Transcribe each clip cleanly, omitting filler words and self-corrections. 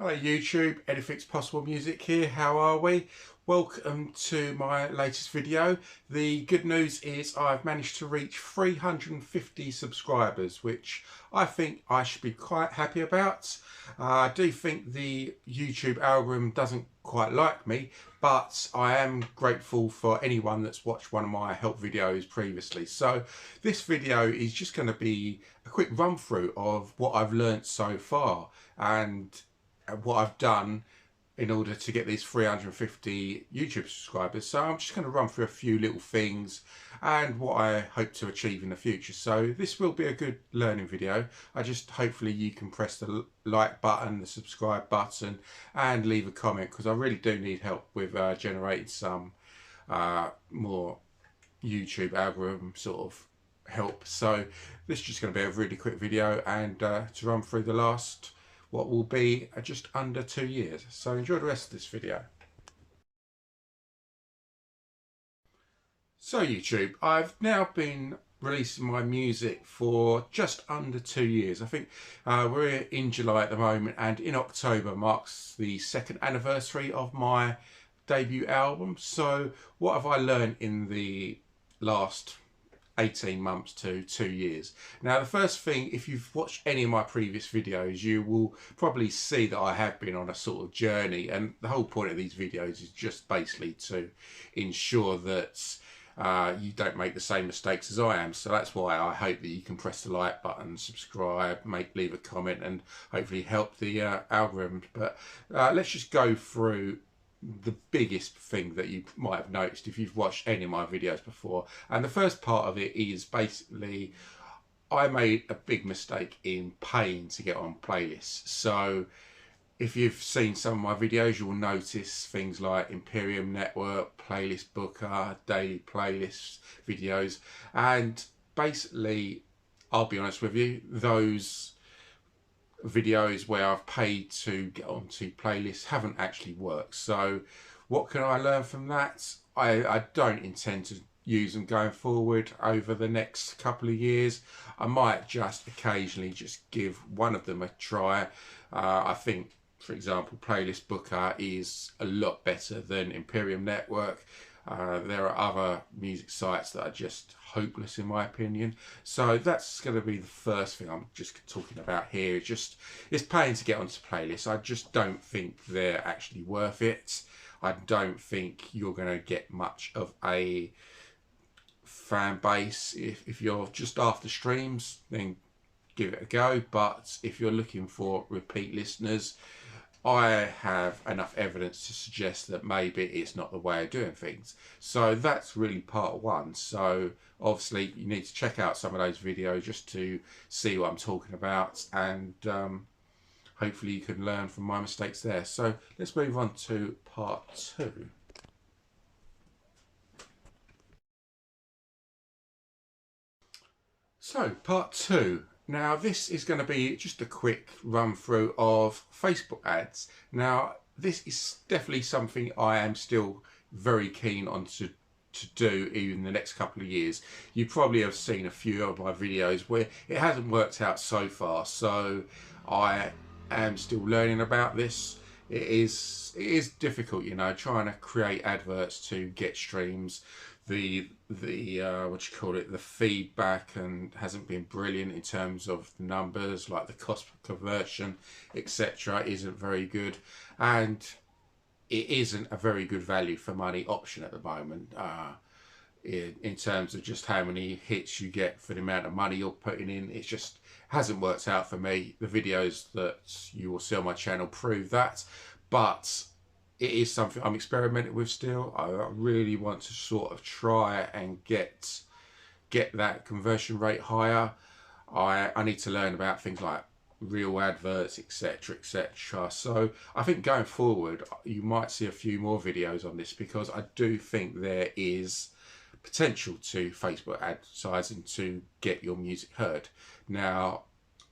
Hello YouTube, Anything's Possible Music here, how are we? Welcome to my latest video. The good news is I've managed to reach 350 subscribers, which I think I should be quite happy about. I do think the YouTube algorithm doesn't quite like me, but I am grateful for anyone that's watched one of my help videos previously. So this video is just going to be a quick run through of what I've learnt so far and what I've done in order to get these 350 YouTube subscribers. So I'm just going to run through a few little things and what I hope to achieve in the future. So this will be a good learning video. I just hopefully you can press the like button, the subscribe button, and leave a comment, because I really do need help with generating some more YouTube algorithm sort of help. So this is just going to be a really quick video and to run through the last what will be just under 2 years. So enjoy the rest of this video. So YouTube, I've now been releasing my music for just under 2 years. I think we're in July at the moment, and in October marks the 2nd anniversary of my debut album. So what have I learned in the last 18 months to 2 years. Now, the first thing, if you've watched any of my previous videos, you will probably see that I have been on a sort of journey, and the whole point of these videos is just basically to ensure that you don't make the same mistakes as I am. So that's why I hope that you can press the like button, subscribe, leave a comment, and hopefully help the algorithm. But let's just go through the biggest thing that you might have noticed if you've watched any of my videos before. And the first part of it is basically I made a big mistake in paying to get on playlists. So if you've seen some of my videos, you will notice things like Imperium Network, Playlist Booker, daily playlist videos, and basically I'll be honest with you, those videos where I've paid to get onto playlists haven't actually worked. So what can I learn from that? I don't intend to use them going forward over the next couple of years. I might just occasionally just give one of them a try. I think, for example, Playlist Booker is a lot better than Imperium Network. There are other music sites that are just hopeless in my opinion. So that's going to be the first thing I'm just talking about here. It's paying to get onto playlists. I just don't think they're actually worth it. I don't think you're going to get much of a fan base. If you're just after streams, then give it a go. But if you're looking for repeat listeners, I have enough evidence to suggest that maybe it's not the way of doing things. So that's really part one. So obviously you need to check out some of those videos just to see what I'm talking about, and hopefully you can learn from my mistakes there. So let's move on to part two. So part two. Now this is going to be just a quick run through of Facebook ads. Now this is definitely something I am still very keen on to do even in the next couple of years. You probably have seen a few of my videos where it hasn't worked out so far, so I am still learning about this. It is difficult, you know, trying to create adverts to get streams. The what you call it, the feedback and hasn't been brilliant in terms of the numbers, like the cost per conversion, etc. isn't very good, and it isn't a very good value for money option at the moment, in terms of just how many hits you get for the amount of money you're putting in. It just hasn't worked out for me. The videos that you will see on my channel prove that, but it is something I'm experimenting with still. I really want to sort of try and get that conversion rate higher. I need to learn about things like real adverts, etc, etc. So I think going forward you might see a few more videos on this, because I do think there is potential to Facebook advertising to get your music heard. Now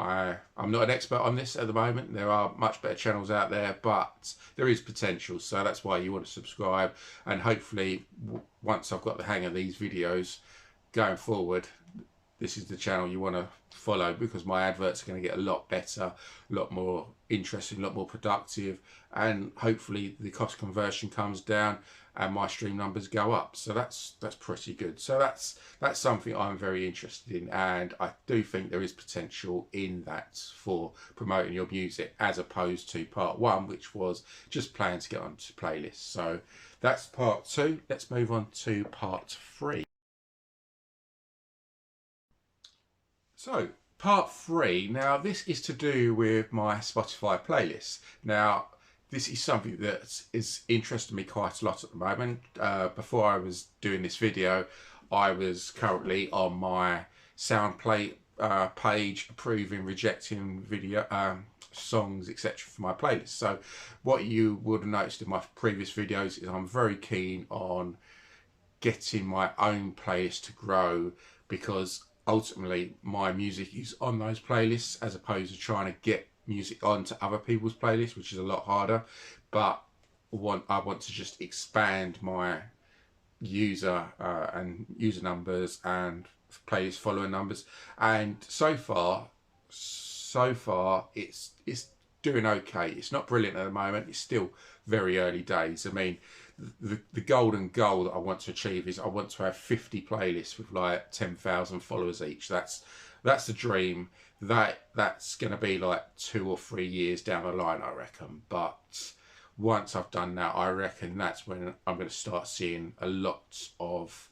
I'm not an expert on this at the moment. There are much better channels out there, but there is potential. So that's why you want to subscribe, and hopefully once I've got the hang of these videos going forward, this is the channel you want to follow, because my adverts are going to get a lot better, a lot more interesting, a lot more productive, and hopefully the cost conversion comes down and my stream numbers go up. So that's pretty good. So that's something I'm very interested in, and I do think there is potential in that for promoting your music, as opposed to part one, which was just playing to get onto playlists. So that's part two. Let's move on to part three. So part three, now this is to do with my Spotify playlist. Now this is something that is interesting me quite a lot at the moment. Before I was doing this video, I was currently on my SoundPlay page approving, rejecting video songs, etc. for my playlist. So what you would have noticed in my previous videos is I'm very keen on getting my own playlist to grow, because ultimately my music is on those playlists, as opposed to trying to get music onto other people's playlists, which is a lot harder. But I want to just expand my user and user numbers and playlist follower numbers, and so far it's doing okay. It's not brilliant at the moment. It's still very early days. I mean, the golden goal that I want to achieve is I want to have 50 playlists with like 10,000 followers each. That's the dream. That's going to be like 2 or 3 years down the line, I reckon. But once I've done that, I reckon that's when I'm going to start seeing a lot of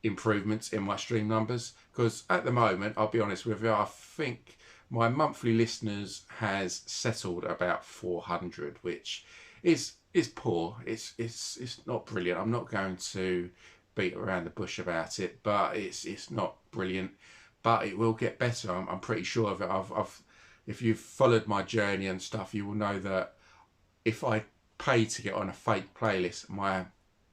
improvements in my stream numbers. Because at the moment, I'll be honest with you, I think my monthly listeners has settled about 400, which is poor. It's not brilliant. I'm not going to beat around the bush about it, but it's not brilliant. But it will get better. I'm pretty sure of it. If you've followed my journey and stuff, you will know that if I pay to get on a fake playlist, my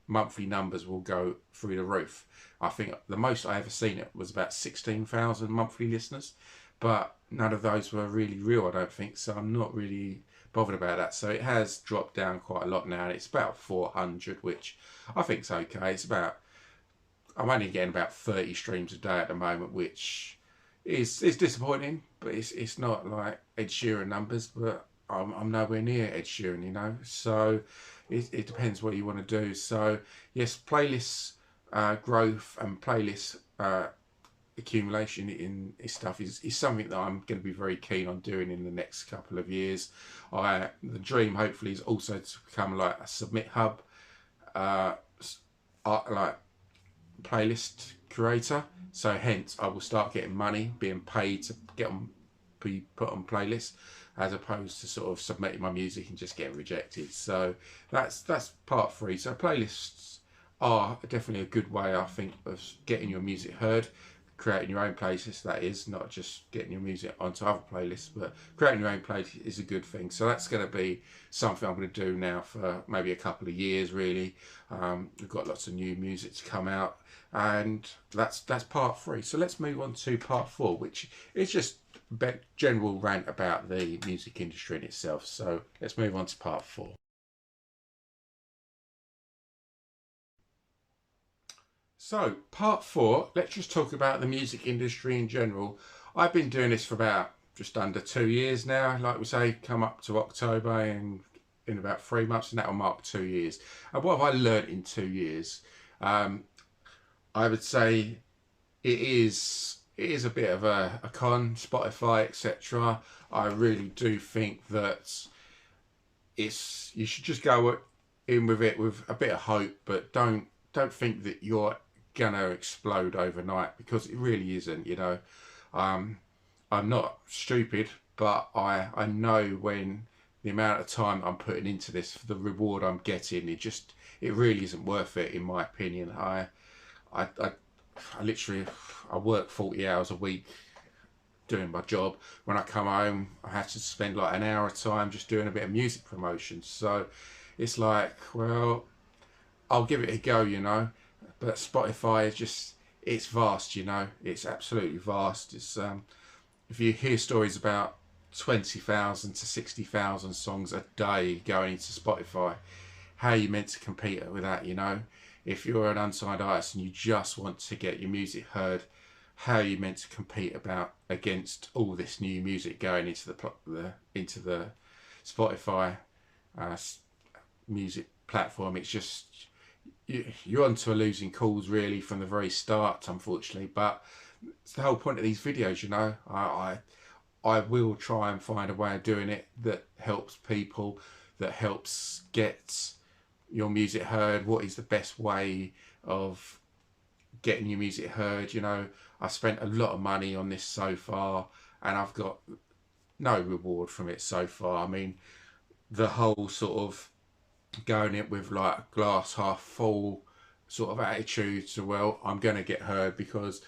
monthly numbers will go through the roof. I think the most I ever seen it was about 16,000 monthly listeners, but none of those were really real, I don't think. So I'm not really bothered about that. So it has dropped down quite a lot now, and it's about 400, which I think is okay. I'm only getting about 30 streams a day at the moment, which is disappointing, but it's not like Ed Sheeran numbers, but I'm nowhere near Ed Sheeran, you know. So it depends what you want to do. So yes, playlists growth and playlist accumulation in stuff is something that I'm going to be very keen on doing in the next couple of years. The dream hopefully is also to become like a Submit Hub like playlist creator. So hence I will start getting money, being paid to be put on playlists, as opposed to sort of submitting my music and just getting rejected. So that's part three. So playlists are definitely a good way, I think, of getting your music heard, creating your own playlists. That is not just getting your music onto other playlists, but creating your own playlist is a good thing. So that's going to be something I'm going to do now for maybe a couple of years, really. We've got lots of new music to come out, and that's part three. So let's move on to part four, which is just a general rant about the music industry in itself. So let's move on to part four. So part four, let's just talk about the music industry in general. I've been doing this for about just under 2 years now. Like we say, come up to October, and in about 3 months, and that will mark 2 years. And what have I learnt in 2 years? I would say it is a bit of a con, Spotify, etc. I really do think that you should just go in with it with a bit of hope, but don't think that you're gonna explode overnight, because it really isn't, you know. I'm not stupid, but I know when the amount of time I'm putting into this for the reward I'm getting, it really isn't worth it, in my opinion. I literally work 40 hours a week doing my job. When I come home, I have to spend like an hour of time just doing a bit of music promotion. So it's like, well, I'll give it a go, you know. But Spotify is just, it's vast, you know. It's absolutely vast. It's if you hear stories about 20,000 to 60,000 songs a day going into Spotify, how are you meant to compete with that, you know? If you're an unsigned artist and you just want to get your music heard, how you meant to compete against all this new music going into the Spotify music platform. It's just you're onto a losing cause really from the very start, unfortunately. But it's the whole point of these videos, you know. I will try and find a way of doing it that helps people, that helps get your music heard. What is the best way of getting your music heard? You know, I spent a lot of money on this so far and I've got no reward from it so far. I mean, the whole sort of going it with like a glass half full sort of attitude to, well, I'm going to get heard because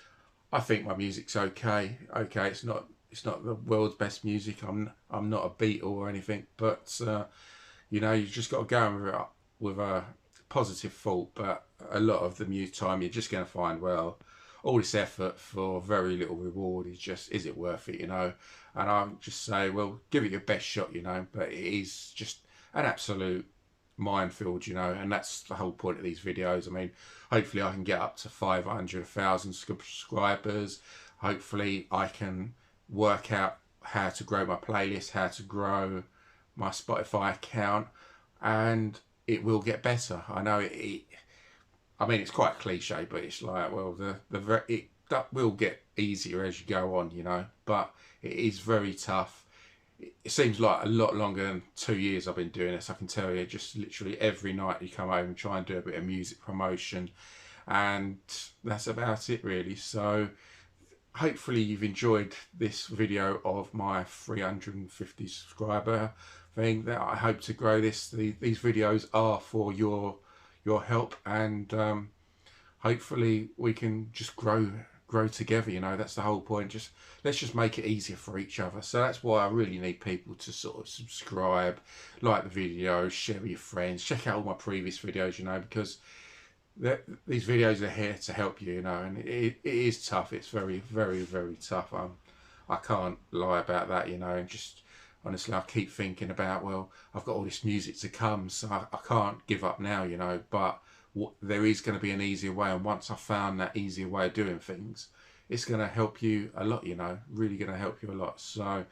I think my music's okay. Okay, it's not the world's best music. I'm not a Beatle or anything, but you know, you just got to go in with a positive thought. But a lot of the time, you're just going to find, well, all this effort for very little reward is it worth it? You know, and I just say, well, give it your best shot. You know, but it is just an absolute minefield, you know, and that's the whole point of these videos. I mean, hopefully I can get up to 500,000 subscribers. Hopefully I can work out how to grow my playlist, how to grow my Spotify account, and it will get better. I know I mean, it's quite cliche, but it's like, well, that will get easier as you go on, you know, but it is very tough. It seems like a lot longer than 2 years I've been doing this. I can tell you, just literally every night you come home and try and do a bit of music promotion, and that's about it really. So hopefully you've enjoyed this video of my 350 subscriber thing. That I hope to grow this. These videos are for your help, and hopefully we can just grow together. You know, that's the whole point. Let's just make it easier for each other. So that's why I really need people to sort of subscribe, like the video, share with your friends, check out all my previous videos, you know, because these videos are here to help you, you know, and it is tough. It's very, very, very tough. I can't lie about that, you know, and just honestly, I keep thinking about, well, I've got all this music to come, so I can't give up now, you know, but there is going to be an easier way, and once I've found that easier way of doing things, it's going to help you a lot, you know, really going to help you a lot. So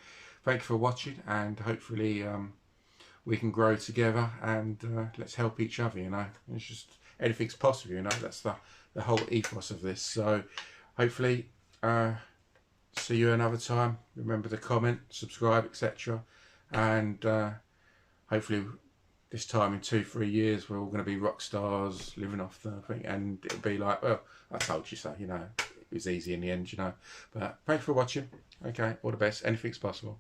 thank you for watching, and hopefully we can grow together, and let's help each other, you know. It's just anything's possible, you know. That's the whole ethos of this. So hopefully see you another time. Remember to comment, subscribe, etc. And hopefully this time in 2-3 years we're all going to be rock stars living off the thing, and it'll be like, well, I told you so, you know. It was easy in the end, you know. But thanks for watching. Okay, all the best. Anything's possible.